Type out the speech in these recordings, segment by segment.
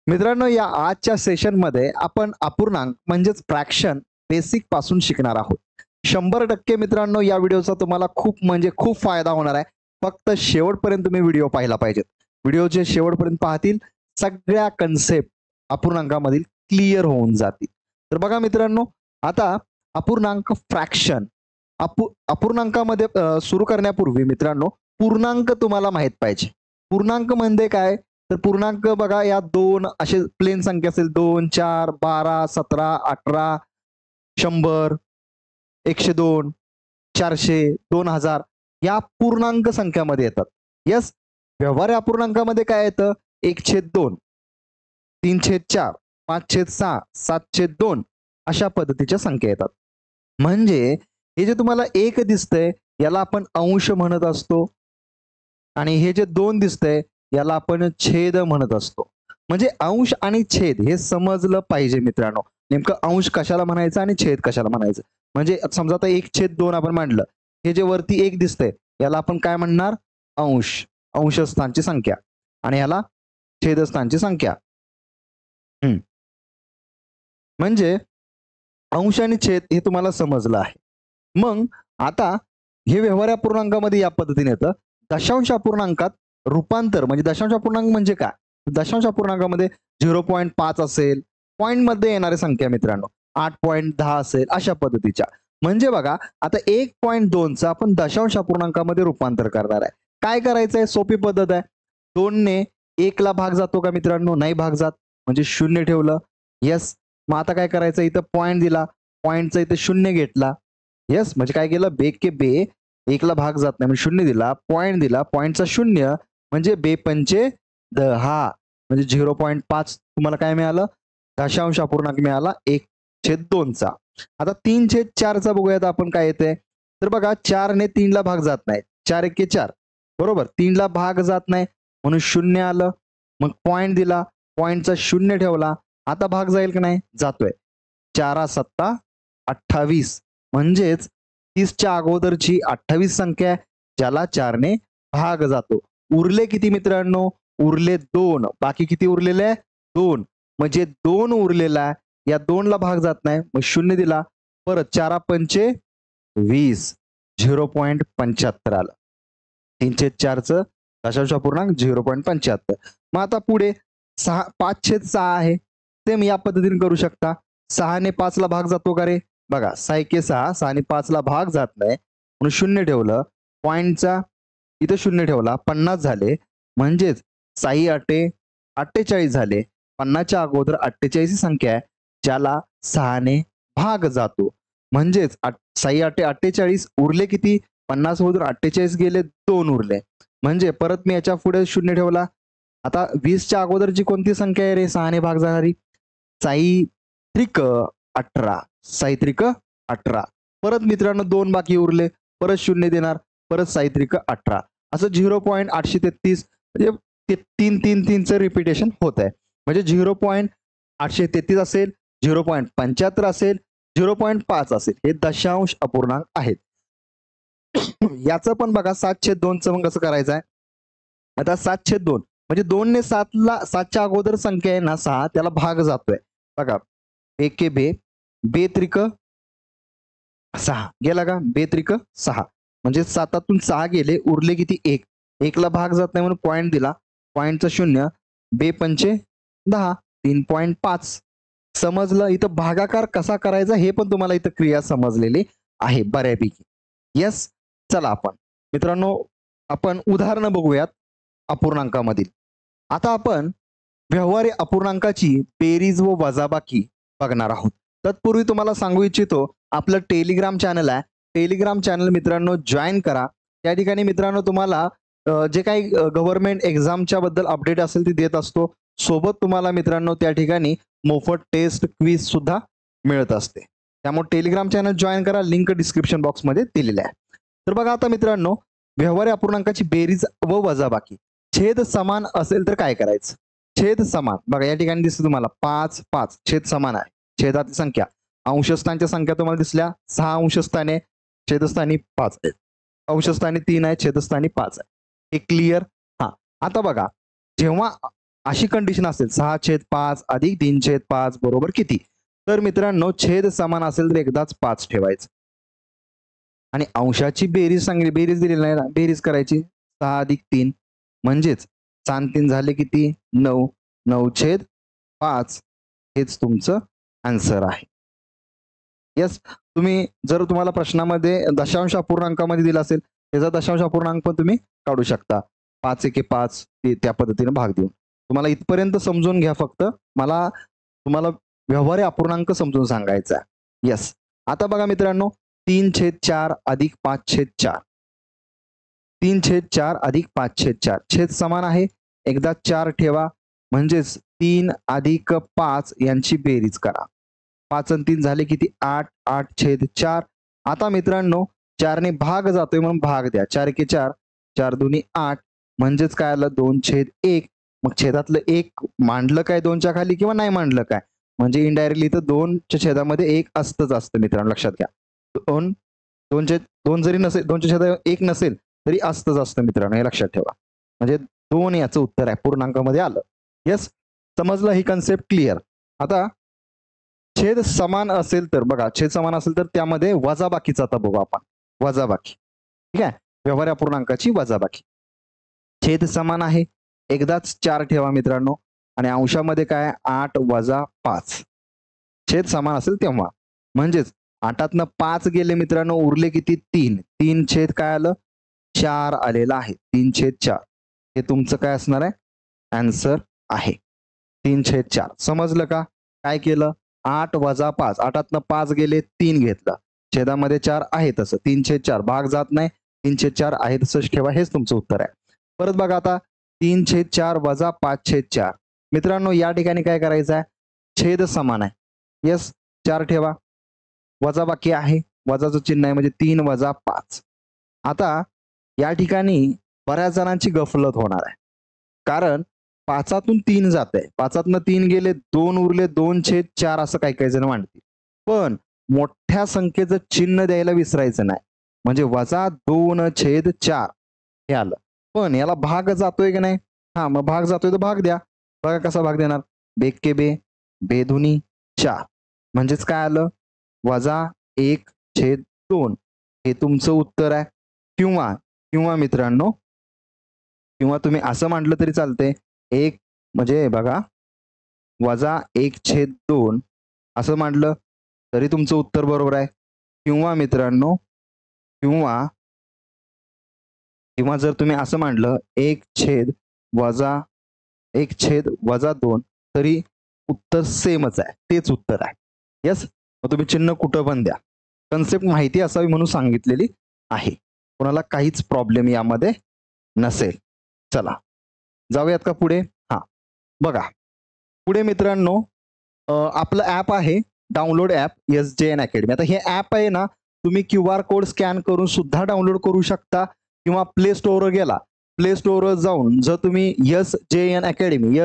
मित्रांनो, या आजच्या सेशनमध्ये आपण अपूर्णांक म्हणजेच फ्रॅक्शन बेसिक पासून शिकणार आहोत. 100% मित्रांनो, या व्हिडिओचा तुम्हाला खूप फायदा होणार आहे. फक्त शेवटपर्यंत तुम्ही व्हिडिओ पाहिला पाहिजेत. व्हिडिओचे शेवटपर्यंत पाहतील सगळ्या कन्सेप्ट अपूर्णांकामधील क्लिअर होऊन जातील. तर बघा मित्रांनो, आता अपूर्णांक फ्रॅक्शन अपूर्णांकामध्ये सुरू करण्यापूर्वी मित्रांनो, पूर्णांक तुम्हाला माहित पाहिजे. पूर्णांक म्हणजे काय? तर पूर्णांक बघा, या दोन असे प्लेन संख्या असेल 2, 4, 12, 17, 18, 100, 102, 400, 2000 या पूर्णांक संख्यामध्ये येतात. यस, व्यवहार्य अपूर्णांकामध्ये काय येतं? 1/2, 3/4, 5/6, 7/2 अशा पद्धतीच्या संख्या येतात. म्हणजे हे जे तुम्हाला 1 दिसतंय याला आपण अंश म्हणत असतो आणि हे जे 2 दिसतंय याला आपण छेद म्हणत असतो. म्हणजे अंश आणि छेद हे समजलं पाहिजे मित्रांनो. नेमकं अंश कशाला म्हणायचं आणि छेद कशाला म्हणायचं. म्हणजे समजा आता 1/2 आपण मांडलं, हे जे वरती 1 दिसतंय याला आपण काय म्हणणार? अंश, अंशस्थानची संख्या, आणि याला छेदस्थानची संख्या. म्हणजे अंश आणि छेद हे तुम्हाला समजलं आहे. मग आता हे व्यवहार्य अपूर्णांकामध्ये या पद्धतीने येतं. दशांश अपूर्णांकात रूपांतर म्हणजे दशांश अपूर्णांक म्हणजे काय? दशांश अपूर्णांकामध्ये 0.5 असेल, पॉइंट मध्ये येणारी संख्या मित्रांनो 8.10 असेल, अशा पद्धतीच्या. म्हणजे बघा, आता 1.2चा आपण दशांश अपूर्णांकामध्ये रूपांतर करणार आहे. काय करायचं आहे? सोपी पद्धत आहे. 2 ने 1 ला भाग जातो का मित्रांनो? नाही भाग जात, म्हणजे 0 ठेवलं. यस, मग आता काय करायचं? इथं पॉइंट दिला, पॉइंटचा इथे 0 घेतला. यस, म्हणजे काय केलं? बे के बे, 1 ला भाग जात नाही म्हणजे 0 दिला, पॉइंट दिला, पॉइंटचा 0 म्हणजे बे पंचे 10, म्हणजे 0.5 तुम्हाला काय मिळालं? दशांश अपूर्णांक मिळाला 1/2चा. आता 3/4चा बघूयात आपण काय येते. तर बघा, 4 ने 3 ला भाग जात नाही, 4 एके 4, बरोबर. 3 ला भाग जात नाही म्हणून 0 आलं. मग पॉइंट दिला, पॉइंटचा 0 ठेवला. आता भाग जाईल की नाही? जातोय. 4 7 28, म्हणजेच 30च्या अगोदरची 28 संख्या ज्याला 4 ने भाग जातो. उरले किती मित्रांनो? उरले 2. बाकी किती उरलेले? 2. म्हणजे 2 उरलेला, या 2 ला भाग जात नाही, मग 0 दिला. परत 4 पंचे 20, 0.75 आलं. 3/4चं दशांश अपूर्णांक 0.75. मग आता पुढे 5/6 आहे. सेम या पद्धतीने करू शकता. 6 ने 5 ला भाग जातो का रे? बघा, 6 एके 6, 6 ने 5 ला भाग जात नाही म्हणून 0 ठेवलं. पॉइंटचा इथं 0 ठेवला, 50 झाले. म्हणजेच 6 8 48 झाले. 50च्या अगोदर 48 ही संख्या आहे ज्याला 6 ने भाग जातो. म्हणजेच 6 8 48, उरले किती? 50 मधून 48 गेले, 2 उरले. म्हणजे परत मी याच्या पुढे 0 ठेवला. आता 20च्या अगोदरची कोणती संख्या आहे रे 6 ने भाग जाणारी? 6 त्रिक 18, 6 त्रिक 18. परत मित्रांनो 2 बाकी उरले, परत 0 देणार, परत 6 त्रिक 18, असं 0.833, म्हणजे 3 रिपिटेशन होत आहे. म्हणजे 0.833 असेल, 0.75 असेल, 0.5 असेल, हे दशांश अपूर्णांक आहेत. याचं पण बघा 7/2चं मग कसं करायचं आहे? आता 7/2 म्हणजे 2 ने 7च्या अगोदर संख्या आहे ना 6, त्याला भाग जातोय. बघा, एके बे, बे त्रिक 6 गेला का? बे त्रिक 6, म्हणजे 7तून 6 गेले, उरले किती? 1. 1 ला भाग जात नाही म्हणून पॉइंट दिला, पॉइंटचा 0, बे पंचे 10, 3.5. समजलं? इथं भागाकार कसा करायचा हे पण तुम्हाला इथं क्रिया समजलेली आहे बऱ्यापैकी. यस, चला आपण मित्रांनो आपण उदाहरणं बघूयात अपूर्णांकामधील. आता आपण व्यवहार्य अपूर्णांकाची बेरीज व वजाबाकी बघणार आहोत. तत्पूर्वी तुम्हाला सांगू इच्छितो, आपलं टेलिग्राम चॅनल आहे. टेलिग्राम चॅनल मित्रांनो जॉईन करा. त्या ठिकाणी मित्रांनो तुम्हाला जे काही गव्हर्नमेंट एक्झामच्या बद्दल अपडेट असेल ती देत असतो. सोबत तुम्हाला मित्रांनो त्या ठिकाणी मोफत टेस्ट क्विज सुद्धा मिळत असते. त्यामुळे टेलिग्राम चॅनल जॉईन करा, लिंक डिस्क्रिप्शन बॉक्समध्ये दिलेली आहे. तर बघा आता मित्रांनो, व्यवहार्य अपूर्णांकाची बेरीज व वजाबाकी. छेद समान असेल तर काय करायचं? छेद समान बघा, या ठिकाणी दिसतं तुम्हाला 5 5, छेद समान आहे. छेदाची संख्या, अंशस्थानच्या संख्या तुम्हाला दिसल्या 6 अंशस्थाने, छेदस्थानी 5 आहे, अंशस्थानी 3 आहे, छेदस्थानी 5 आहे. हे क्लिअर? हा, आता बघा, जेव्हा अशी कंडिशन असेल 6/5 अधिक 3/5 बरोबर किती? तर मित्रांनो छेद समान असेल तर एकदाच 5 ठेवायचं आणि अंशाची बेरीज सांगली, बेरीज दिलेली नाही ना, बेरीज करायची 6 अधिक 3 म्हणजेच 6 आणि 3 झाले किती? 9. 9/5 हेच तुमचं आन्सर आहे. येस, तुम्ही जर तुम्हाला प्रश्नामध्ये दशांश अपूर्णांकामध्ये दिला असेल त्याचा दशांश अपूर्णांक पण तुम्ही काढू शकता. 5 एके 5 त्या पद्धतीने भाग देऊन. तुम्हाला इथपर्यंत समजून घ्या फक्त. मला तुम्हाला व्यवहार्य अपूर्णांक समजून सांगायचा आहे. येस. आता बघा मित्रांनो 3/4 अधिक 5/4. 3/4 अधिक 5/4 छेद समान आहे. एकदा 4 ठेवा म्हणजेच 3 अधिक 5 यांची बेरीज करा. 5 आणि 3 झाले किती? 8. 8/4. आता मित्रांनो 4 ने भाग जातोय म्हणून भाग द्या. 4 एके 4, 4 दुनी 8 म्हणजेच काय आलं? 2/1. मग छेदातलं 1 मांडलं काय 2च्या खाली किंवा नाही मांडलं काय? म्हणजे इनडायरेक्टली इथं 2च्या छेदामध्ये 1 असतं मित्रांनो, लक्षात घ्या. 2 जरी नसेल, 2च्या छेदात 1 नसेल तरी असतं मित्रांनो, हे लक्षात ठेवा. म्हणजे 2 याचं उत्तर आहे, पूर्णांकामध्ये आलं. येस, समजलं ही कन्सेप्ट क्लिअर. आता छेद समान असेल तर बघा, छेद समान असेल तर त्यामध्ये वजाबाकीचा आता बघू आपण. वजाबाकी, ठीक आहे, व्यवहार्य अपूर्णांकाची वजाबाकी. छेद समान आहे, एकदाच 4 ठेवा मित्रांनो आणि अंशामध्ये काय? 8 वजा 5. छेद समान असेल तेव्हा म्हणजेच 8तनं 5 गेले मित्रांनो, उरले किती? 3. 3 छेद काय आलं? 4 आलेला आहे. 3/4 हे तुमचं काय असणार आहे? आन्सर आहे. 3/4 समजलं का? काय केलं? 8 वजा 5. 8तनं 5 गेले, 3 घेतलं. छेदामध्ये 4 आहे तसं. 3/4 भाग जात नाही. 3/4 आहे तसंच ठेवा. हेच तुमचं उत्तर आहे. परत बघा आता 3/4 वजा 5/4. मित्रांनो या ठिकाणी काय करायचं आहे? छेद समान आहे. येस, 4 ठेवा. वजाबाकी आहे. वजाचं चिन्ह आहे म्हणजे 3 वजा 5. आता या ठिकाणी बऱ्याच जणांची गफलत होणार आहे. कारण 5तून 3 जाते. 5तनं 3 गेले, 2 उरले, 2/4 असं काही जण मांडतील. पण मोठ्या संख्येचं चिन्ह द्यायला विसरायचं नाही. म्हणजे वजा 2/4 हे आलं. पण याला भाग जातोय की नाही? हा, मग भाग जातोय तर भाग द्या. बघा कसा भाग देणार? बेके बे, बेधुनी 4 म्हणजेच काय आलं? वजा 1/2 हे तुमचं उत्तर आहे. किंवा मित्रांनो, किंवा तुम्ही असं म्हटलं तरी चालते. 1 म्हणजे बघा वजा 1/2 असं मांडलं तरी तुमचं उत्तर बरोबर आहे. किंवा मित्रांनो, किंवा जर तुम्ही असं मांडलं 1/-2 तरी उत्तर सेमच आहे. तेच उत्तर आहे. येस, मग तुम्ही चिन्ह कुठं पण द्या. कन्सेप्ट माहिती असावी म्हणून सांगितलेली आहे. कोणाला काहीच प्रॉब्लेम यामध्ये नसेल. चला जाऊयात का पुढे? हा, बघा पुढे मित्रांनो आपलं ॲप आहे, डाउनलोड ॲप SJN अकॅडमी. आता हे ॲप आहे ना, तुम्ही QR कोड स्कॅन करून सुद्धा डाउनलोड करू शकता किंवा प्ले स्टोअरवर गेला, प्ले स्टोअरवर जाऊन जर तुम्ही SJN अकॅडमी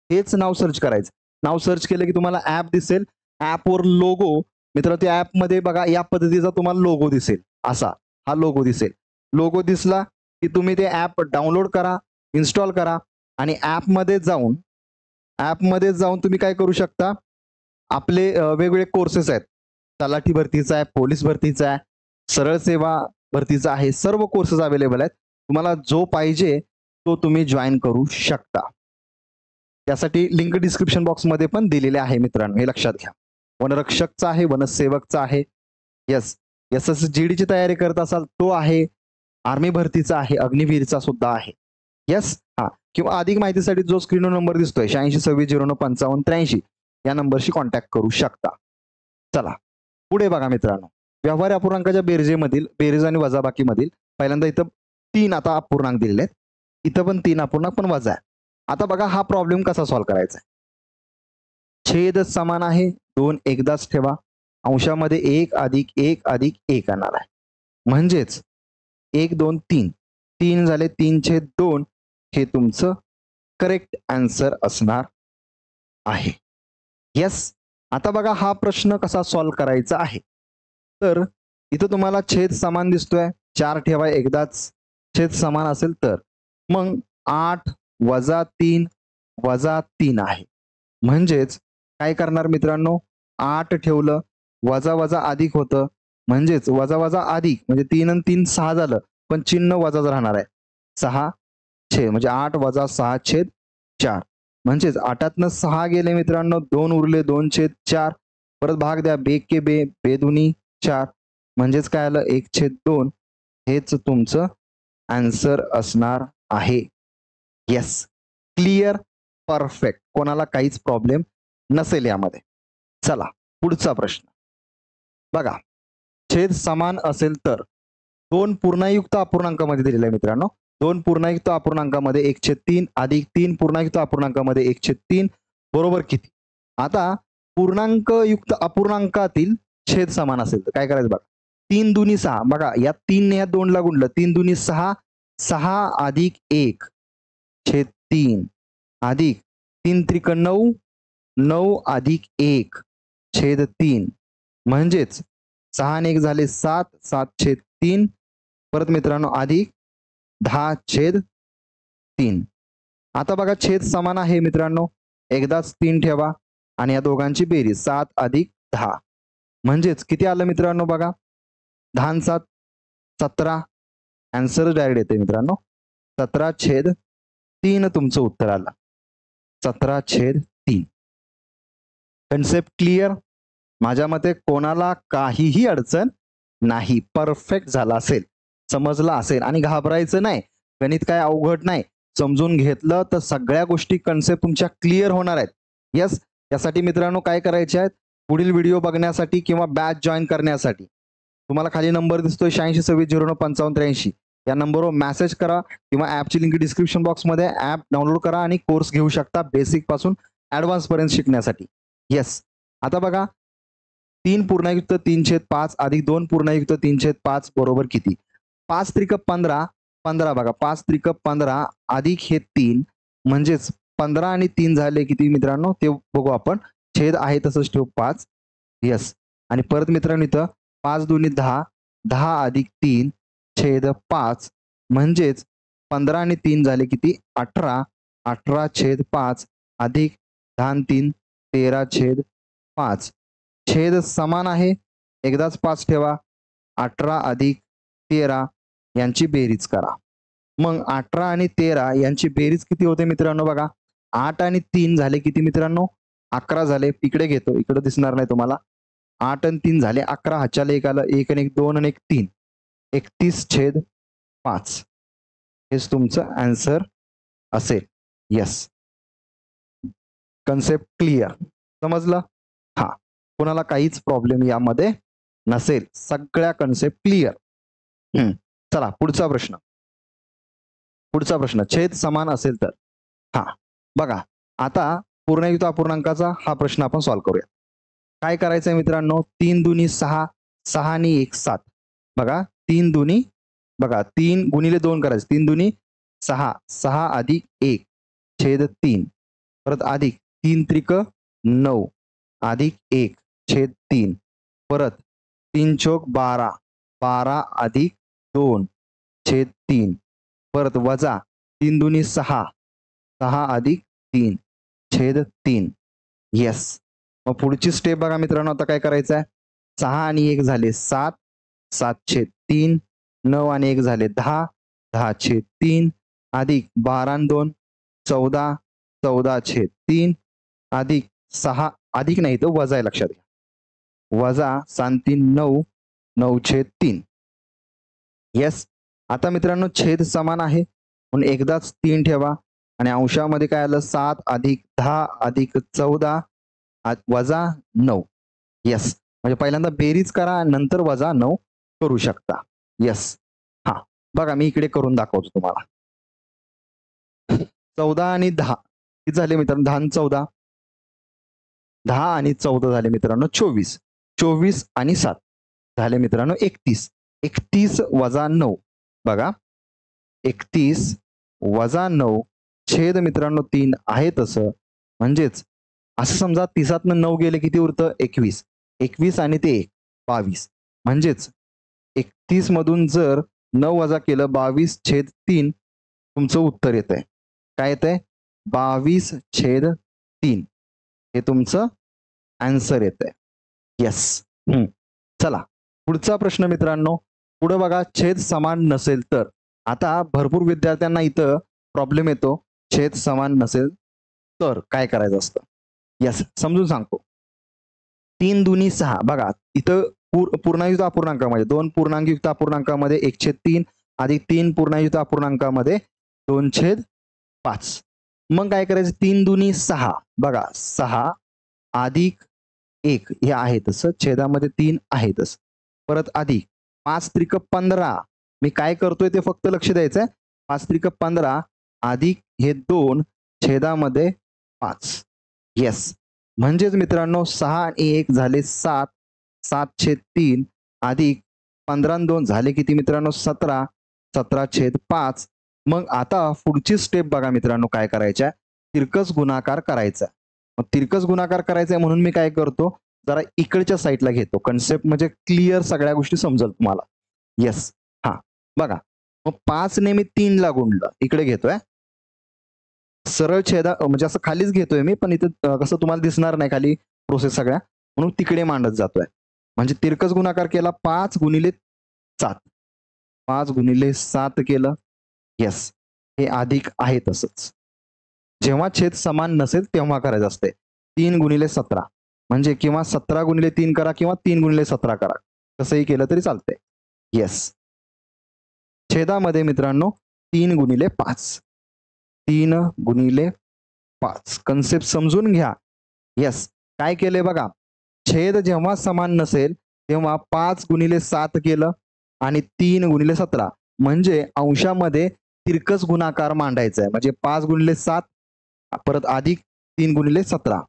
हेच नाव सर्च करायचं. नाव सर्च केलं की तुम्हाला ॲप दिसेल. ॲपवर लोगो मित्र, त्या ॲपमध्ये बघा या पद्धतीचा तुम्हाला लोगो दिसेल. असा हा लोगो दिसेल. लोगो दिसला की तुम्ही ते ॲप डाउनलोड करा, इन्स्टॉल करा आणि ॲपमध्ये जाऊन तुम्ही काय करू शकता? आपले वेगवेगळे कोर्सेस आहेत. तलाठी भरतीचा आहे, पोलीस भरतीचा आहे, सरळ सेवा भरतीचा आहे. सर्व कोर्सेस अवेलेबल आहेत. तुम्हाला जो पाहिजे तो तुम्ही जॉईन करू शकता. त्यासाठी लिंक डिस्क्रिप्शन बॉक्समध्ये पण दिलेले आहे मित्रांनो, हे लक्षात घ्या. वनरक्षकचा आहे, वनसेवकचा आहे. येस, SSGD ची तयारी करत असाल तो आहे. आर्मी भरतीचा आहे, अग्निवीरचा सुद्धा आहे. येस, हा, किंवा अधिक माहितीसाठी जो स्क्रीनवर नंबर दिसतोय 8626095583 या नंबरशी कॉन्टॅक्ट करू शकता. चला पुढे बघा मित्रांनो, व्यवहार्य अपूर्णांकाच्या बेरीज आणि वजाबाकीमधील पहिल्यांदा इथं 3 आता अपूर्णांक दिलेले आहेत. इथं पण 3 अपूर्णांक पण वजा आहे. आता बघा हा प्रॉब्लेम कसा सॉल्व्ह करायचा आहे? छेद समान आहे, 2 एकदाच ठेवा. अंशामध्ये 1 अधिक 1 अधिक 1 येणार आहे. म्हणजेच 1 2 3 3 झाले. 3/2 हे तुमचं करेक्ट आन्सर असणार आहे. येस, आता बघा हा प्रश्न कसा सॉल्व्ह करायचा आहे. तर इथं तुम्हाला छेद समान दिसतोय. 4 ठेवा एकदाच. छेद समान असेल तर मग 8 -3 आहे. म्हणजेच काय करणार मित्रांनो, 8 ठेवलं, वजा वजा अधिक होतं, म्हणजेच वजा वजा अधिक म्हणजे 3 आणि 3 6 झालं, पण चिन्ह वजाच राहणार आहे. 6 छेद म्हणजे 8 वजा 6 छेद 4. म्हणजेच 8तनं 6 गेले मित्रांनो, 2 उरले 2 छेद 4. परत भाग द्या, बेके बे, बेदुनी 4. म्हणजेच काय आलं 1 छेद 2. हेच तुमचं आन्सर असणार आहे. Yes, clear, perfect. कोणाला काहीच प्रॉब्लेम नसेल यामध्ये. चला पुढचा प्रश्न बघा. छेद समान असेल तर 2 पूर्णायुक्त अपूर्णांकामध्ये दिलेला आहे मित्रांनो. 2 पूर्णायुक्त अपूर्णांकामध्ये 1/3 अधिक 3 पूर्णायुक्त अपूर्णांकामध्ये 1/3 बरोबर किती? आता पूर्णांकयुक्त अपूर्णांकातील छेद समान असेल तर काय करायचं बघा. 3 दुनी 6 बघा, या 3 ने या 2 ला गुणलं, 3 दुनी 6, 6 अधिक 1 छेद 3 अधिक 3 त्रिक 9, 9 अधिक 1 छेद 3. म्हणजेच 6 आणि 1 झाले 7, 7 छेद 3. परत मित्रांनो अधिक 10 छेद 3. आता बघा छेद समान आहे मित्रांनो, एकदाच 3 ठेवा आणि या दोघांची बेरीज 7 अधिक 10. म्हणजेच किती आलं मित्रांनो बघा, 10 7 17. आन्सर डायरेक्ट येते मित्रांनो, 17 छेद 3 तुमचं उत्तर आलं. 17 छेद 3. Concept clear? माझ्या मते कोणाला काहीही अडचण नाही, परफेक्ट झाला असेल, समजला असेल आणि घाबरायचं नाही. गणित काय अवघड नाही, समजून घेतलं तर सगळ्या गोष्टी कन्सेप्ट तुमच्या क्लिअर होणार आहेत. यस, यासाठी मित्रांनो काय करायचे आहेत, पुढील व्हिडिओ बघण्यासाठी किंवा बॅच जॉईन करण्यासाठी तुम्हाला खाली नंबर दिसतोय 8626095583. या नंबरवर मेसेज करा किंवा ॲपची लिंक डिस्क्रिप्शन बॉक्समध्ये, ॲप डाउनलोड करा आणि कोर्स घेऊ शकता बेसिक पासून ॲडव्हान्स पर्यंत शिकण्यासाठी. येस, आता बघा 3 पूर्णायुक्त 3/5 अधिक 2 पूर्णायुक्त 3/5 बरोबर किती? 5 त्रिक 15, 15 बघा, 5 त्रिक 15 अधिक हे 3 म्हणजेच 15 आणि 3 झाले किती मित्रांनो, ते बघू आपण. छेद आहे तसंच ठेवू 5. येस, आणि परत मित्रांनो इथं 5 दुनी 10, 10 अधिक 3 छेद 5. म्हणजेच 15 आणि 3 झाले किती 18, 18 छेद 5 अधिक 10 आणि 3 13 छेद 5. छेद समान आहे, एकदाच 5 ठेवा. 18 अधिक 13 यांची बेरीज करा. मग 18 आणि 13 यांची बेरीज किती होते मित्रांनो बघा. 8 आणि 3 झाले किती मित्रांनो, 11 झाले. इकडे घेतो, इकडे दिसणार नाही तुम्हाला. 8 आणि 3 झाले 11, हाच्याला 1 आलं, 1 आणि 1 2 आणि 1 3, 31 छेद 5. हेच तुमचं आन्सर असेल. येस, कन्सेप्ट क्लिअर, समजलं? हा, कोणाला काहीच प्रॉब्लेम यामध्ये नसेल, सगळ्या कन्सेप्ट क्लिअर. चला पुढचा प्रश्न. पुढचा प्रश्न छेद समान असेल तर. हा बघा, आता पूर्णयुक्त अपूर्णांकाचा हा प्रश्न आपण सॉल्व्ह करूया. काय करायचंय मित्रांनो, 3 दुनी 6, 6 आणि 1 7. बघा 3 दुनी, बघा 3 गुणिले 2 करायचं, 3 दुनी 6, 6 अधिक 1 छेद 3. परत अधिक 3 त्रिक 9 अधिक 1 छेद 3. परत 3 चौक 12, 12 अधिक 2 छेद 3. परत वजा 3 दुनी 6, 6 अधिक 3 छेद 3. येस, मग पुढची स्टेप बघा मित्रांनो, आता काय करायचं आहे. 6 आणि 1 झाले 7, 7 छेद 3. 9 आणि 1 झाले 10, 10 छेद 3 अधिक 12 आणि 2 14, 14 छेद 3 अधिक 6, अधिक नाही तर वजा आहे, लक्षात घ्या. वजा 7 3 9, 9 छेद 3. येस, आता मित्रांनो छेद समान आहे म्हणून एकदाच 3 ठेवा आणि अंशामध्ये काय आलं 7 अधिक 10 अधिक 14 वजा 9. येस, म्हणजे पहिल्यांदा बेरीज करा नंतर वजा 9 करू शकता. येस, हा बघा मी इकडे करून दाखवतो तुम्हाला. 14 आणि 10 किती झाले मित्रांनो, 10 आणि 14, 10 आणि 14 झाले मित्रांनो 24, 24 आणि 7 झाले मित्रांनो 31, 31 वजा 9. बघा 31 वजा 9 छेद मित्रांनो 3 आहे तसं. म्हणजेच असं समजा 30तनं 9 गेले किती उरतं 21, 21 आणि ते 1 22. म्हणजेच 31 मधून जर 9 वजा केलं 22 छेद 3 तुमचं उत्तर येत आहे. काय येतंय 22/3 हे तुमचं आन्सर येतंय. येस. चला पुढचा प्रश्न मित्रांनो, पुढे बघा छेद समान नसेल तर. आता भरपूर विद्यार्थ्यांना इथं प्रॉब्लेम येतो, छेद समान नसेल तर काय करायचं असतं. यस, समजून सांगतो. 3 दुनी 6 बघा इथं पूर्णायुक्त अपूर्णांकामध्ये 2 पूर्णांकयुक्त अपूर्णांकामध्ये 1/3 अधिक 3 पूर्णायुक्त अपूर्णांकामध्ये 2/5. मग काय करायचं 3 दुनी 6 बघा 6 अधिक 1 हे आहे तसं छेदामध्ये 3 आहे तसं. परत अधिक 5 त्रिक 15 मी काय करतोय ते फक्त लक्ष द्यायचंय. 5 त्रिक 15 अधिक हे 2 छेदामध्ये 5. येस, म्हणजेच मित्रांनो 6 आणि 1 झाले 7, 7/3 अधिक 15 आणि 2 झाले किती मित्रांनो 17, 17/5. मग आता पुढची स्टेप बघा मित्रांनो काय करायच्या, तिरकस गुणाकार करायचा. मग तिरकस गुणाकार करायचा म्हणून मी काय करतो, जरा इकडच्या साईडला घेतो. कन्सेप्ट म्हणजे क्लिअर सगळ्या गोष्टी समजेल तुम्हाला. येस, हा बघा मग 5 ने मी 3 ला गुणलं, इकडे घेतोय सरळ छेदा म्हणजे असं खालीच घेतोय मी, पण इथं कसं तुम्हाला दिसणार नाही खाली प्रोसेस सगळ्या, म्हणून तिकडे मांडत जातोय. म्हणजे तिरकस गुणाकार केला 5 गुणिले 7, 5 गुणिले 7 केलं. येस, हे अधिक आहे तसंच. जेव्हा छेद समान नसेल तेव्हा करायचं असते. 3 गुणिले 17 म्हणजे किंवा 17 गुणिले 3 करा किंवा 3 गुणिले 17 करा, कसंही केलं तरी चालतंय. येस, छेदामध्ये मित्रांनो 3 गुणिले 5, 3 गुणिले 5 कन्सेप्ट समजून घ्या. येस, काय केलंय बघा, छेद जेव्हा समान नसेल तेव्हा 5 गुणिले 7 केलं आणि 3 गुणिले 17 म्हणजे अंशामध्ये तिरकस गुणाकार मांडायचा आहे. म्हणजे 5 गुणिले 7 परत अधिक 3 गुणिले 17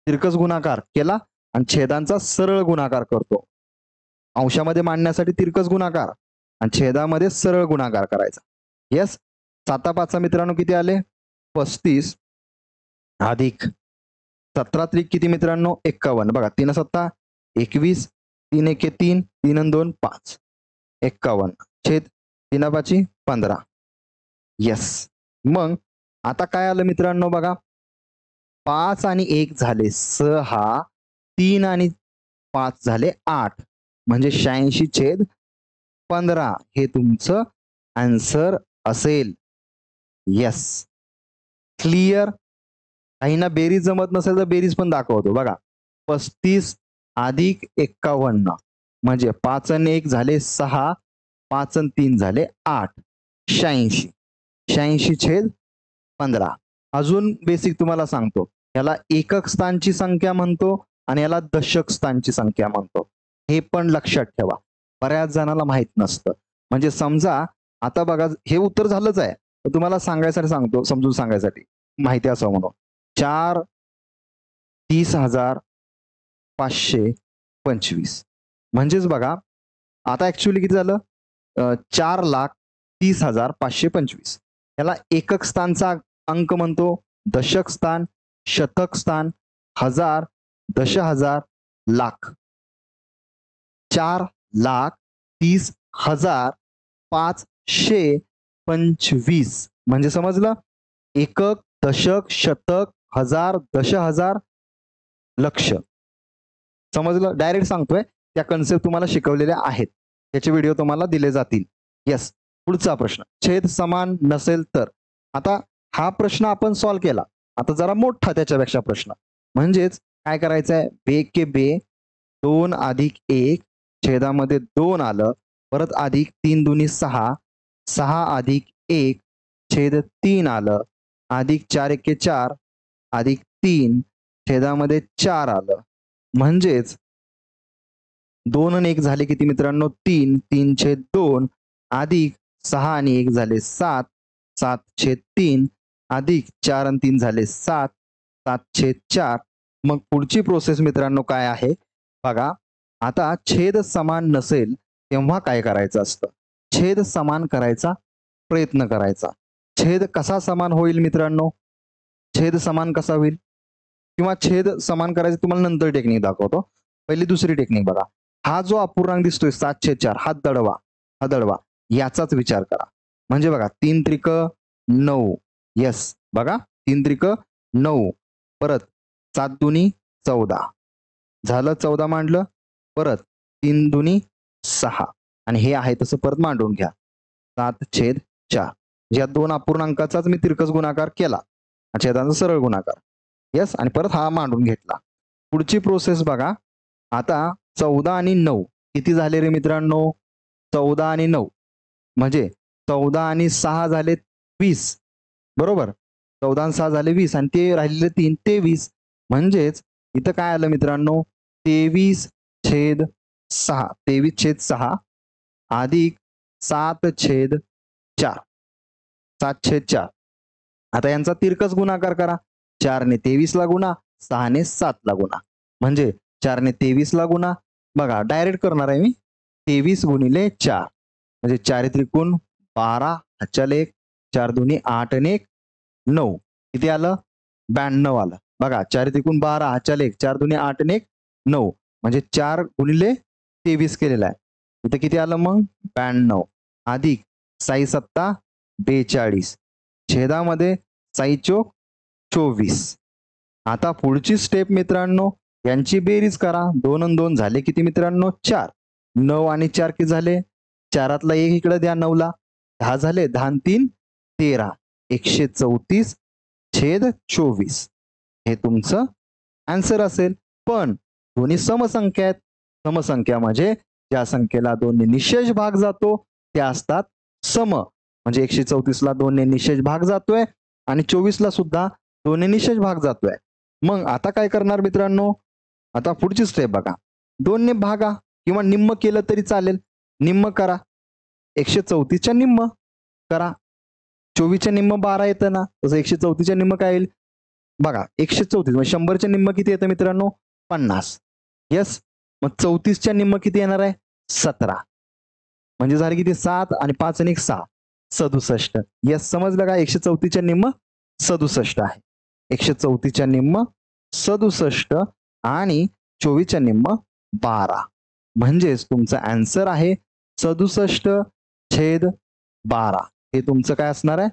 तिरकस गुणाकार केला आणि छेदांचा सरळ गुणाकार करतो. अंशामध्ये मांडण्यासाठी तिरकस गुणाकार आणि छेदामध्ये सरळ गुणाकार करायचा. येस, 7/5 मित्रांनो किती आले 35 अधिक 17 त्रिक किती मित्रांनो 51. बघा 3 7 21, 3 1 3, 3 आणि 2 5, 51 छेद 3 5 15. येस, मग आता काय आलं मित्रांनो बघा 5 आणि 1 झाले 6, 3 आणि 5 झाले 8 म्हणजे 86/15 हे तुमचं आन्सर असेल. Yes, clear. काहींना बेरीज जमत नसेल तर बेरीज पण दाखवतो बघा 35 अधिक 51 म्हणजे 5 आणि 1 झाले 6, 5 आणि 3 झाले 8, 86, 86/15. अजून बेसिक तुम्हाला सांगतो, याला एकक स्थानची संख्या म्हणतो आणि याला दशक स्थानची संख्या म्हणतो. हे पण लक्षात ठेवा, बऱ्याच जणांना माहित नसतं. म्हणजे समजा आता बघा हे उत्तर झालंच आहे, तर तुम्हाला सांगायसाठी सांगतो, समजून सांगायसाठी माहिती असं म्हणून 4,30,525 म्हणजेच बघा आता ऍक्च्युअली किती झालं 4,30,525. याला एकक स्थानचा अंक म्हणतो, दशक स्थान, शतक स्थान, हजार, दशहजार, लाख. 4,30,525 म्हणजे समजलं, एकक, दशक, शतक, हजार, दशहजार, लक्ष. समजलं, डायरेक्ट सांगतोय, त्या कन्सेप्ट तुम्हाला शिकवलेल्या आहेत, त्याचे व्हिडिओ तुम्हाला दिले जातील. येस, पुढचा प्रश्न, छेद समान नसेल तर. आता हा प्रश्न आपण सॉल्व्ह केला, आता जरा मोठा त्याच्यापेक्षा प्रश्न, म्हणजेच काय करायचं आहे, बे के बे 2 अधिक 1 छेदामध्ये 2 आलं, परत अधिक 3 दुनी 6, 6 अधिक 1 छेद 3 आलं, अधिक 4 एके 4 अधिक 3 छेदामध्ये 4 आलं. म्हणजेच 2 आणि 1 झाले किती मित्रांनो 3, 3/2 अधिक 6 आणि 1 झाले 7, 7/3 अधिक 4 आणि 3 झाले 7, 7/4. मग पुढची प्रोसेस मित्रांनो काय आहे बघा, आता छेद समान नसेल तेव्हा काय करायचं असतं, छेद समान करायचा प्रयत्न करायचा. छेद कसा समान होईल मित्रांनो, छेद समान कसा होईल किंवा छेद समान करायचं तुम्हाला नंतर टेक्निक दाखवतो. पहिली दुसरी टेक्निक बघा, हा जो अपूर्णांक दिसतोय 7/4 हा दडवा, याचाच विचार करा. म्हणजे बघा 3 त्रिक 9, येस बघा 3 त्रिक 9, परत 7 दुनी 14 झालं, 14 मांडलं, परत 3 दुनी 6 आणि हे आहे तसं परत मांडून घ्या 7/4. या दोन अपूर्णांकाचाच मी तिरकस गुणाकार केला, छेदांचा सरळ गुणाकार. यस, आणि परत हा मांडून घेतला. पुढची प्रोसेस बघा. आता 14 आणि 9 किती झाले रे मित्रांनो? 14 आणि 9 म्हणजे 14 आणि 6 झाले 20, बरोबर. 14 आणि 6 झाले 20 आणि ते राहिलेले 3 23. म्हणजेच इथं काय आलं मित्रांनो? 23/6. 23/6 अधिक 7/4. 7/4. आता यांचा तिरकस गुणाकार करा. 4 ने 23 ला गुणा, 6 ने 7 ला गुणा. म्हणजे 4 ने 23 ला गुणा. बघा डायरेक्ट करणार आहे मी. 23 गुणिले 4 म्हणजे 4 त्रिकोण 12, हातच्याला 1, 4 दुनी 8 आणि 1 9. किती आलं? 92 आलं. बघा 4 त्रिकोण 12, हातच्याला 1, 4 दुनी 8 आणि 1 9 म्हणजे 4 गुणिले 23 केलेला आहे. इथं किती आलं मग? 92 अधिक 6 7 42. छेदामध्ये 6 चोक 24. आता पुढची स्टेप मित्रांनो, यांची बेरीज करा. 2 आणि 2 झाले किती मित्रांनो? 4. 9 आणि 4 किती झाले? 4तला 1 इकडे द्या 9ला. 10 झाले. 10 आणि 3 13. 134/24 हे तुमचं आन्सर असेल. पण दोन्ही समसंख्या आहेत. समसंख्या म्हणजे ज्या संख्येला 2 ने निशेष भाग जातो त्या असतात सम. म्हणजे 134ला 2 ने निशेष भाग जातोय आणि 24ला सुद्धा 2 ने निशेष भाग जातोय. मग आता काय करणार मित्रांनो? आता पुढची स्टेप बघा. 2 ने भागा किंवा निम्म केलं तरी चालेल. निम्म करा. 134च्या निम्म करा. 24च्या निम्म 12 येतं ना, तसं 134च्या निम्म काय येईल? बघा 134 म्हणजे 100च्या निम्म किती येतं मित्रांनो? 50. यस, मग 34च्या निम्म किती येणार आहे? 17. म्हणजे झाले किती? 7 आणि 5 आणि 1 6 67. यस, समजलं का? 134च्या निम्म 67 आहे. 134च्या निम्म 67 आणि 24च्या निम्म 12. म्हणजेच तुमचा आन्सर आहे 67/12. हे तुमचं काय असणार आहे?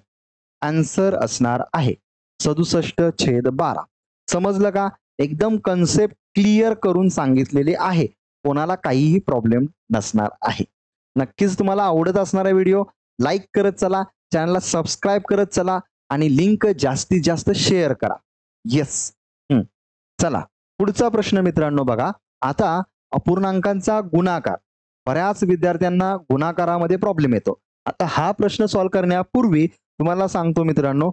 आन्सर असणार आहे 67/12. समजलं का? एकदम कन्सेप्ट क्लिअर करून सांगितलेले आहे. कोणाला काहीही प्रॉब्लेम नसणार आहे. नक्कीच तुम्हाला आवडत असणारा व्हिडिओ लाईक करत चला, चॅनलला सबस्क्राईब करत चला आणि लिंक जास्तीत जास्त शेअर करा. येस. चला पुढचा प्रश्न मित्रांनो बघा. आता अपूर्णांकांचा गुणाकार. बऱ्याच विद्यार्थ्यांना गुणाकारामध्ये प्रॉब्लेम येतो. आता हा प्रश्न सॉल्व्ह करण्यापूर्वी तुम्हाला सांगतो मित्रांनो,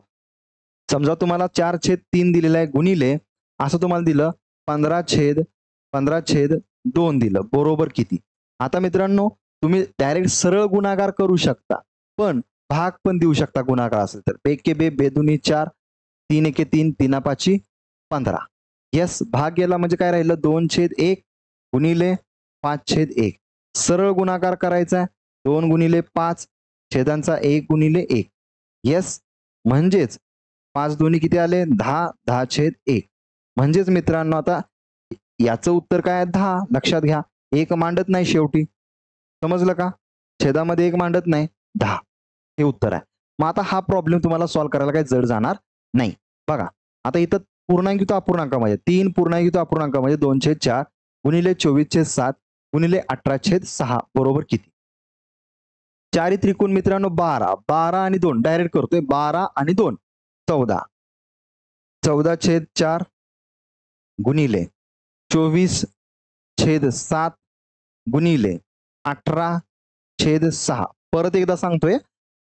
समजा तुम्हाला 4/3 दिलेला आहे गुणिले असं तुम्हाला दिलं 15/2 दिलं, बरोबर किती? आता मित्रांनो तुम्ही डायरेक्ट सरळ गुणाकार करू शकता, पण भाग पण देऊ शकता गुणाकार असेल तर. 1 के 2 2 दुनी 4, 3 1 3 3 5 15. यस, भाग गेला म्हणजे काय राहिलं? 2/1 गुणिले 5/1. सरळ गुणाकार करायचा आहे. 2 गुणिले 5 छेदांचा 1 गुणिले 1. यस, म्हणजेच 5 दोन्ही किती आले? 10. 10/1. म्हणजेच मित्रांनो आता याचं उत्तर काय आहे? 10. लक्षात घ्या, 1 मांडत नाही शेवटी. समजलं का? छेदामध्ये 1 मांडत नाही, 10 हे उत्तर आहे. मग आता हा प्रॉब्लेम तुम्हाला सॉल्व्ह करायला काही जड जाणार नाही. बघा आता इथं पूर्णांकित अपूर्णांकामध्ये 3 पूर्णांकित अपूर्णांकामध्ये 2/4 गुणिले 24/7 गुणिले 18/6 बरोबर किती? 4 त्रिकोण मित्रांनो 12. 12 आणि 2 डायरेक्ट करतोय. 12 आणि 2 14. 14/4 गुणिले 24/7 गुणिले 18/6. परत एकदा सांगतोय,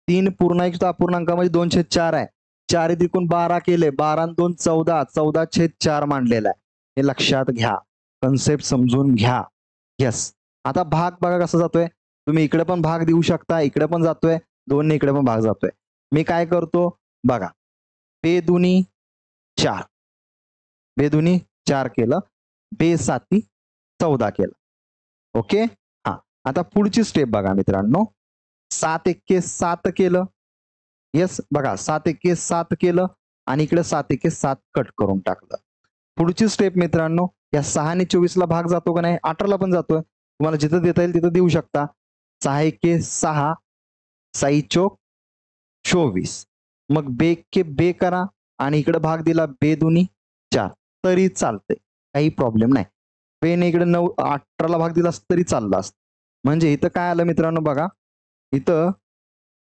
3 पूर्णांकित अपूर्णांकामध्ये 2/4 आहे. 4 त्रिकोण 12 केले. 12 आणि 2 14. 14/4 मांडलेला आहे. हे लक्षात घ्या. कन्सेप्ट समजून घ्या. यस. आता भाग बघा कसा जातोय. तुम्ही इकडे पण भाग देऊ शकता, इकडे पण जातोय, 2 ने इकडे पण भाग जातोय. मी काय करतो बघा. 2 दुनी 4. 2 दुनी 4 केलं. 2 7 14 केलं. ओके. हा, आता पुढची स्टेप बघा मित्रांनो. 7 1 7 केलं. येस, बघा 7 1 7 केलं आणि इकडे 7 1 7 कट करून टाकलं. पुढची स्टेप मित्रांनो, या 6 ने 24ला भाग जातो का नाही? 18ला पण जातोय. तुम्हाला जिथं देता येईल तिथं देऊ शकता. 6 1 6 6 चोक 24. मग बे बे करा आणि इकडे भाग दिला बे दुनी 4 तरी चालतंय, काही प्रॉब्लेम नाही. बेने इकडे 18ला भाग दिला तरी चालला असतं. म्हणजे इथं काय आलं मित्रांनो बघा, इथं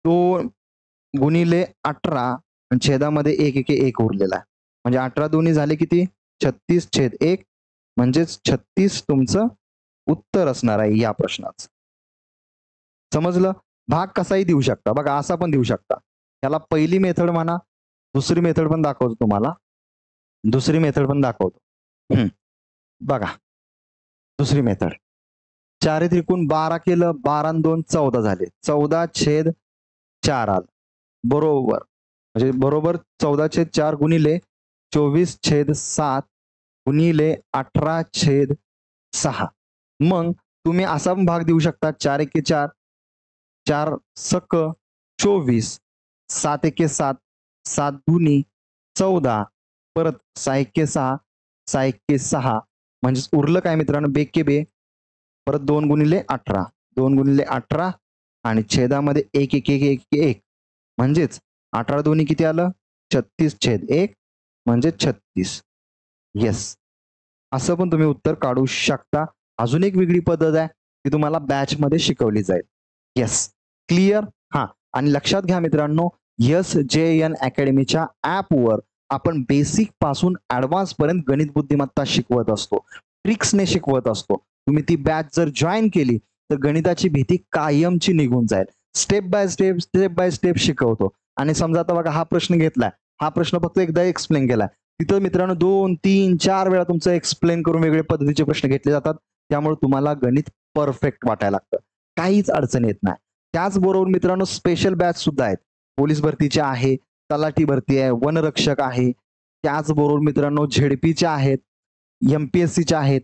2 गुणिले 18 आणि छेदामध्ये 1 उरलेला आहे. म्हणजे 18 दोन्ही झाले किती? 36/1 म्हणजेच 36 तुमचं उत्तर असणार आहे या प्रश्नाचं. समजलं? भाग कसाही देऊ शकता बघा, असा पण देऊ शकता. याला पहिली मेथड म्हणा, दुसरी मेथड पण दाखवतो तुम्हाला. दुसरी मेथड पण दाखवतो. बघा दुसरी मेथड. 4 त्रिकोण 12 केलं, 12 आणि 2 14 झाले. 14/4 आलं. बरोबर. म्हणजे बरोबर 14/4 गुणिले 24/7 गुणिले 18/6. मग तुम्ही असा पण भाग देऊ शकता 4 एके 4, 4 सक 24, 7 एके 7, 7 दुनी 14, परत 6 एके 6, 6 एके 6 म्हणजे उरलं काय मित्रांनो बेके बे, परत 2 गुणिले 18, 2 गुणिले 18 आणि छेदामध्ये 1 म्हणजेच 18 दोन्ही किती आलं? 36/1 म्हणजे 36. येस. असं पण तुम्ही उत्तर काढू शकता. अजून एक वेगळी पद्धत आहे ती तुम्हाला बॅचमध्ये शिकवली जाईल. येस. क्लिअर? हा. आणि लक्षात घ्या मित्रांनो, SJN अकॅडमीच्या ॲपवर आपण बेसिक पासून ॲडव्हान्स पर्यंत गणित बुद्धिमत्ता शिकवत असतो. ट्रिक्सने शिकवत असतो. तुम्ही ती बॅच जर जॉईन केली तर गणिताची भीती कायमची निघून जाईल. स्टेप बाय स्टेप शिकवतो. आणि समजा आता बघा हा प्रश्न घेतलाय, हा प्रश्न फक्त एकदा एक्सप्लेन केलाय. तिथं मित्रांनो 2, 3, 4 वेळा तुमचं एक्सप्लेन करून वेगवेगळ्या पद्धतीचे प्रश्न घेतले जातात. त्यामुळे तुम्हाला गणित परफेक्ट वाटायला लागतं. काहीच अडचण येत नाही. त्याचबरोबर मित्रांनो स्पेशल बॅच सुद्धा आहेत. पोलीस भरतीच्या आहे, तलाठी भरती आहे, वनरक्षक आहे. त्याचबरोबर मित्रांनो झेडपीच्या आहेत, MPSCच्या आहेत.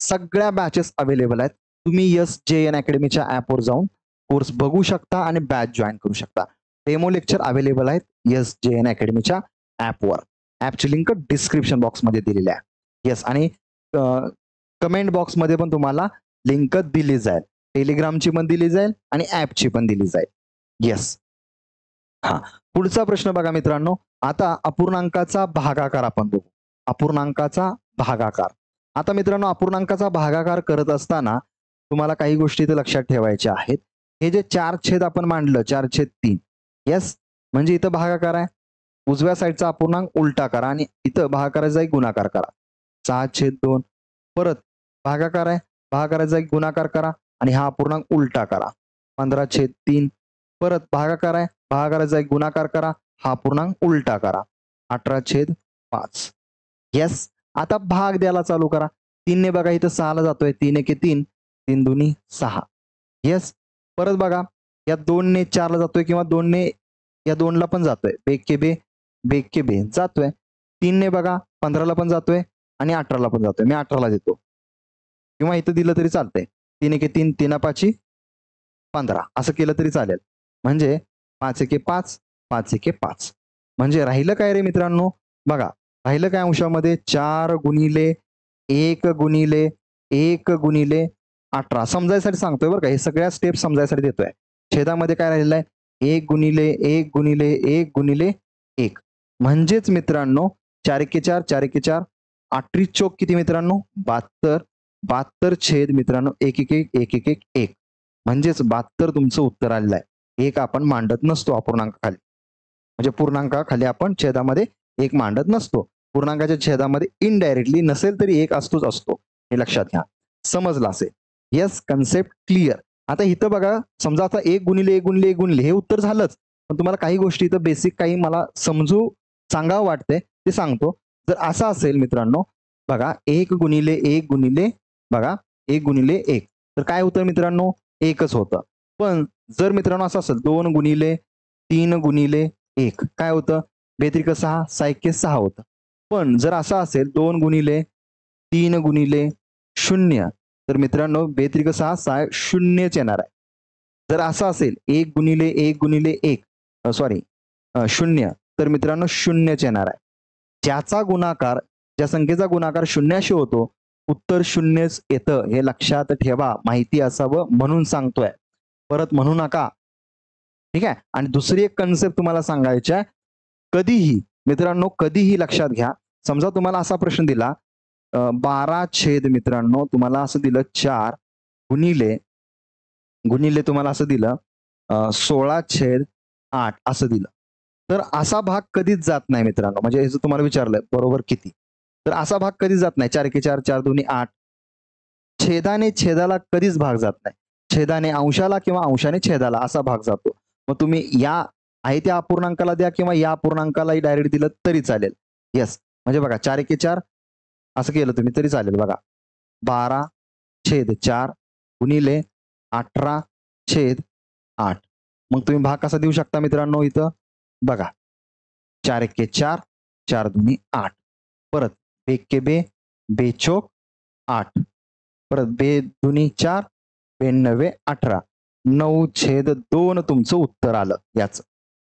सगळ्या बॅचेस अवेलेबल आहेत. तुम्ही SJN अकॅडमीच्या ॲपवर जाऊन कोर्स बघू शकता आणि बॅच जॉईन करू शकता. डेमो लेक्चर अवेलेबल आहेत SJN अकॅडमीच्या ॲपवर. ॲपची लिंक डिस्क्रिप्शन बॉक्समध्ये दिलेली आहे. येस. आणि कमेंट बॉक्समध्ये पण तुम्हाला लिंक दिली जाईल. टेलिग्रामची पण दिली जाईल आणि ॲपची पण दिली जाईल. येस. हा. पुढचा प्रश्न बघा मित्रांनो. आता अपूर्णांकाचा भागाकार आपण बघू. अपूर्णांकाचा भागाकार. आता मित्रांनो अपूर्णांकाचा भागाकार करत असताना तुम्हाला काही गोष्टी इथे लक्षात ठेवायच्या आहेत. हे जे 4 आपण मांडलं 4/3. येस. म्हणजे इथं भागाकार आहे. उजव्या साईडचा अपूर्णांक उलटा करा आणि इथं भागाकाराचा एक गुणाकार करा. 6/2. परत भागाकार आहे, भागाकाराचा एक गुणाकार करा आणि हा अपूर्णांक उलटा करा. 15/3. परत भागाकार आहे, भागाकाराचा एक गुणाकार करा, हा अपूर्णांक उलटा करा. 18/5. येस. आता भाग द्यायला चालू करा. 3 ने बघा इथं 6 ला जातोय. 3 एके 3, 3 दुनी 6. येस. परत बघा या 2 ने 4 ला जातोय किंवा 2 ने या 2 ला पण जातोय. बेके बे जातोय. 3 ने बघा 15 ला पण जातोय आणि 18 ला पण जातोय. मी 18 ला देतो किंवा इथं दिलं तरी चालतंय. 3 एके 3, 3 5 15 असं केलं तरी चालेल. म्हणजे 5 एके 5, 5 एके 5. म्हणजे राहिलं काय रे मित्रांनो? बघा राहिलं काय अंशामध्ये 4 गुणिले 1 गुणिले 1 गुणिले 18 समजायसाठी सांगतोय बरं का. हे सगळ्या स्टेप समजायसाठी देतोय. छेदामध्ये काय राहिलेलं आहे? 1 गुणिले 1 गुणिले 1 गुणिले 1. म्हणजेच मित्रांनो 4 एके 4, 4 एके 4, 8 चोक किती मित्रांनो? 72. 72 छेद मित्रांनो 1 1 1 1 1 1. म्हणजेच 72 तुमचं उत्तर आलेलं आहे. एक आपण मांडत नसतो अपूर्णांकाखाली. म्हणजे पूर्णांकाखाली आपण छेदामध्ये एक मांडत नसतो. पूर्णांकाच्या छेदामध्ये इनडायरेक्टली नसेल तरी एक असतोच असतो. हे लक्षात घ्या. समजलं असेल? येस. Concept clear. आता इथं बघा समजा आता 1 गुणिले 1 गुणिले 1 गुणिले हे उत्तर झालंच. पण तुम्हाला काही गोष्टी इथं बेसिक काही मला समजू सांगावं वाटतंय ते सांगतो. जर असं असेल मित्रांनो बघा 1 गुणिले 1 गुणिले बघा 1 गुणिले 1 तर काय होतं मित्रांनो? 1च होतं. पण जर मित्रांनो असं असेल 2 गुणिले 3 गुणिले 1 काय होतं? 2 6, 6 1 6 होतं. पण जर असं असेल 2 गुणिले 3 गुणिले 0 तर मित्रांनो 2 6, 6 0च येणार आहे. जर असं असेल 1 गुणिले 1 गुणिले 1 सॉरी 0 तर मित्रांनो 0च येणार आहे. ज्याचा गुणाकार ज्या संख्येचा गुणाकार 0शी होतो उत्तर 0च येतं. हे लक्षात ठेवा. माहिती असावं म्हणून सांगतोय. परत म्हणू नका. ठीक आहे. आणि दुसरी एक कन्सेप्ट तुम्हाला सांगायची आहे. कधीही मित्रांनो, कधीही लक्षात घ्या, समजा तुम्हाला असा प्रश्न दिला 12 छेद मित्रांनो तुम्हाला असं दिलं 4 गुणिले गुणिले तुम्हाला असं दिलं 16/8 असं दिलं. तर असा भाग कधीच जात नाही मित्रांनो. म्हणजे हे जर तुम्हाला विचारलं बरोबर किती, तर असा भाग कधीच जात नाही. 4 एके 4, 4 दोन्ही 8. छेदाने छेदाला कधीच भाग जात नाही. छेदाने अंशाला किंवा अंशाने छेदाला असा भाग जातो. मग तुम्ही या आहे त्या अपूर्णांकाला द्या किंवा या अपूर्णांकालाही डायरेक्ट दिलं तरी चालेल. येस. म्हणजे बघा 4 एके 4 असं केलं तुम्ही तरी चालेल बघा. 12/4 गुणिले 18/8. मग तुम्ही भाग कसा देऊ शकता मित्रांनो इथं? बघा 4 एके 4, 4 दुनी 8. परत 2 एके 2, 2 चोक 8. परत 2 दुनी 4, 2 नवे 18. 9/2 तुमचं उत्तर आलं याचं.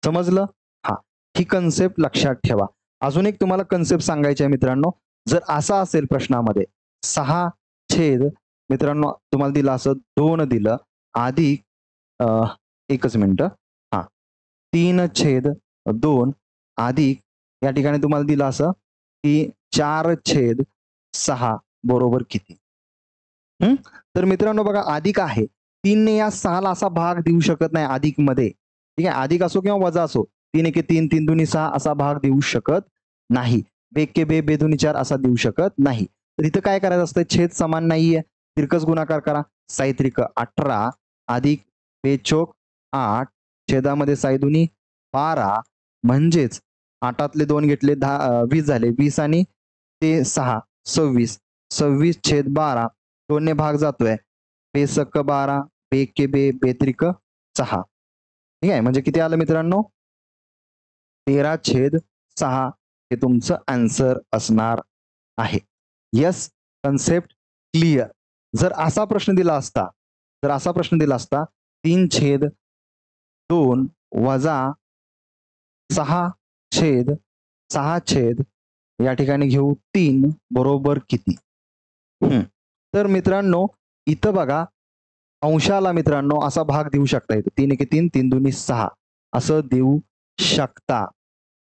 समजलं? हा, ही कन्सेप्ट लक्षात ठेवा. अजून एक तुम्हाला कन्सेप्ट सांगायची आहे मित्रांनो. जर असा असेल प्रश्नामध्ये 6 छेद मित्रांनो तुम्हाला दिलं असं 2 दिलं अधिक एकच मिनिटं. हा, 3/2 अधिक या ठिकाणी तुम्हाला दिलं असं की 4/6 बरोबर किती? तर मित्रांनो बघा अधिक आहे. 3 ने या 6ला असा भाग देऊ शकत नाही अधिक मध्ये. ठीक आहे, अधिक असो किंवा वजा असो. 3 एके 3, 3 दुनी 6 असा भाग देऊ शकत नाही. 2 एके 2, 2 दुनी 4 असा देऊ शकत नाही. तर इथं काय करायचं असतं? छेद समान नाहीये. तिरकस गुणाकार करा. साई त्रिक 18 अधिक 2 चोक 8 छेदामध्ये साई दुनी 12 म्हणजेच 8तले 2 घेतले 20 झाले. 20 आणि ते 6 26. 26/12 2 ने भाग जातोय. 2 सक्क 12, 2 एके 2, 2 त्रिक 6. ठीक आहे, म्हणजे किती आलं मित्रांनो? 13/6 हे तुमचं आन्सर असणार आहे. Yes, concept clear. जर असा प्रश्न दिला असता 3/2 वजा 6/6 या ठिकाणी घेऊ 3 बरोबर किती? तर मित्रांनो इथं बघा अंशाला मित्रांनो असा भाग देऊ शकता. इथं 3 एके 3, 3 दुनी 6 असं देऊ शकता.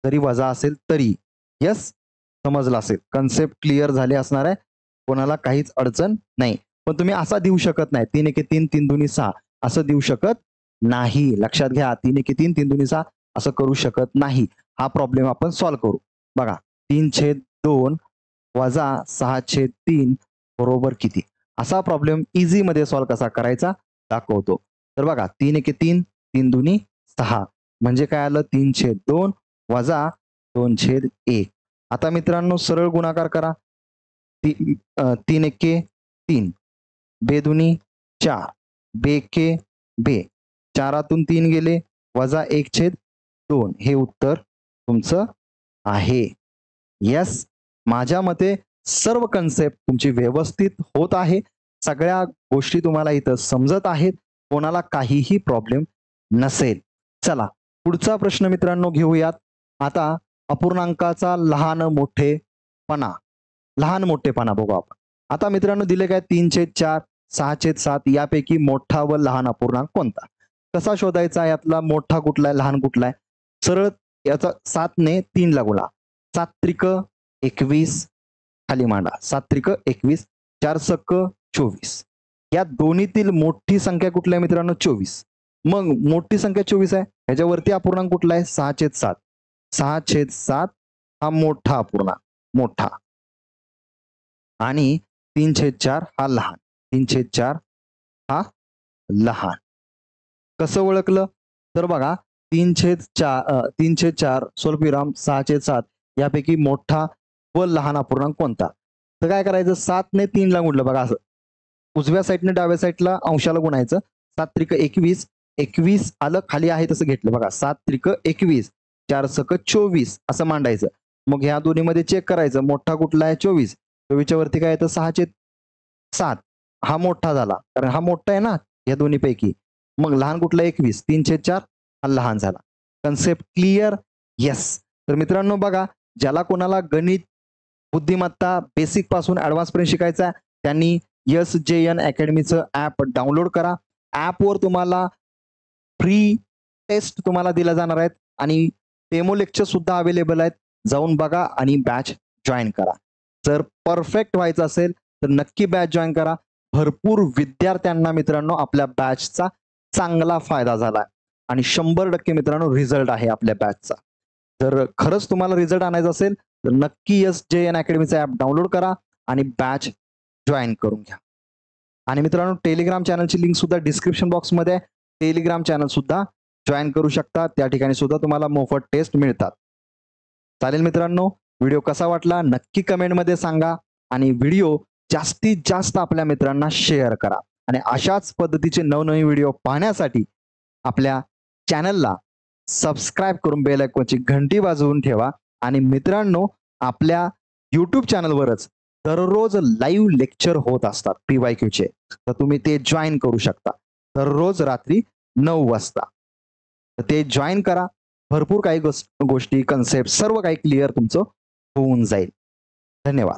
जरी वजा असेल तरी. यस, समजलं असेल. कन्सेप्ट क्लिअर झाले असणार आहे. कोणाला काहीच अडचण नाही. पण तुम्ही असा देऊ शकत नाही. 3 एके 3, 3 दुनी 6 असं देऊ शकत नाही. लक्षात घ्या. 3 एके 3, 3 दुनी 6 असं करू शकत नाही. हा प्रॉब्लेम आपण सॉल्व्ह करू. बघा 3/2 वजा 6/3 बरोबर किती? असा प्रॉब्लेम इझी मध्ये सॉल्व्ह कसा करायचा दाखवतो. तर बघा 3 एके 3, 3 दुनी 6 म्हणजे काय आलं? 3/2 वजा 2/1. आता मित्रांनो सरळ गुणाकार करा. 3 एके 3, 2 दुनी 4, 2 एके 2, 4तून 3 गेले वजा 1/2 हे उत्तर तुमचं आहे. यस, माझ्या मते सर्व कन्सेप्ट तुमची व्यवस्थित होत आहे. सगळ्या गोष्टी तुम्हाला इथं समजत आहेत. कोणाला काहीही प्रॉब्लेम नसेल. चला पुढचा प्रश्न मित्रांनो घेऊयात. आता अपूर्णांकाचा लहान मोठेपणा बघू आपण. आता मित्रांनो दिले काय 3/4, 6/7 यापैकी मोठा व लहान अपूर्णांक कोणता? कसा शोधायचा? यातला मोठा कुठला आहे, लहान कुठला आहे? सरळ याचा 7 ने 3 ला गुणा. 7 त्रिक 21 खाली मांडा. 7 त्रिक 21, 4 सक्क 24. या दोन्हीतील मोठी संख्या कुठली आहे मित्रांनो? 24. मग मोठी संख्या 24 आहे. ह्याच्यावरती अपूर्णांक कुठला आहे? 6/7. 6/7 हा मोठा अपूर्णांक, मोठा. आणि 3/4 हा लहान. 3/4 हा लहान. कसं ओळखलं? तर बघा 3/4 स्वल्पविराम 6/7 यापैकी मोठा व लहान अपूर्णांक कोणता? तर काय करायचं? 7 ने 3 ला गुणलं बघा असं. उजव्या साईडने डाव्या साईडला अंशाला गुणायचं. 7 त्रिक 21, 21 आलं खाली आहे तसं घेतलं बघा. 7 त्रिक 21, 4 सक 24 असं मांडायचं. मग ह्या दोन्हीमध्ये चेक करायचं. मोठा कुठला आहे? 24. 24च्या वरती काय येतं? 6/7 हा मोठा झाला, कारण हा मोठा आहे ना या दोन्हीपैकी. मग लहान कुठला? 21. 3/4 हा लहान झाला. Concept clear? येस. तर मित्रांनो बघा, ज्याला कोणाला गणित बुद्धिमत्ता बेसिक पासून ऍडव्हान्स पर्यंत शिकायचा त्यांनी SJN अकॅडमीचं ऍप डाउनलोड करा. ऍपवर तुम्हाला फ्री टेस्ट तुम्हाला दिल्या जाणार आहेत आणि डेमो लेक्चर सुद्धा अवेलेबल आहेत, जाऊन बघा आणि बॅच जॉईन करा. जर परफेक्ट व्हायचं असेल तर नक्की बॅच जॉईन करा. भरपूर विद्यार्थ्यांना मित्रांनो आपल्या बॅचचा चांगला फायदा झाला आणि 100% मित्रांनो रिझल्ट आहे आपल्या बॅचचा. जर खरंच तुम्हाला रिझल्ट आणायचा असेल तर नक्की SJN अकॅडमीचा ऍप डाउनलोड करा आणि बॅच जॉईन करून घ्या. आणि मित्रांनो टेलिग्राम चॅनलची लिंक सुद्धा डिस्क्रिप्शन बॉक्समध्ये आहे. टेलिग्राम चॅनल सुद्धा जॉईन करू शकता. त्या ठिकाणी सुद्धा तुम्हाला मोफत टेस्ट मिळतात. चालेल मित्रांनो, व्हिडिओ कसा वाटला नक्की कमेंटमध्ये सांगा आणि व्हिडिओ जास्तीत जास्त आपल्या मित्रांना शेअर करा. आणि अशाच पद्धतीचे नवनवीन व्हिडिओ पाहण्यासाठी आपल्या चॅनलला सबस्क्राईब करून बेल आयकॉनची घंटी वाजवून ठेवा. आणि मित्रांनो आपल्या YouTube चॅनलवरच दररोज लाईव्ह लेक्चर होत असतात PYQचे, तर तुम्ही ते जॉईन करू शकता दररोज रात्री 9 वाजता. तर ते जॉईन करा. भरपूर काही गोष्टी कन्सेप्ट सर्व काही क्लिअर तुमचं होऊन जाईल. धन्यवाद.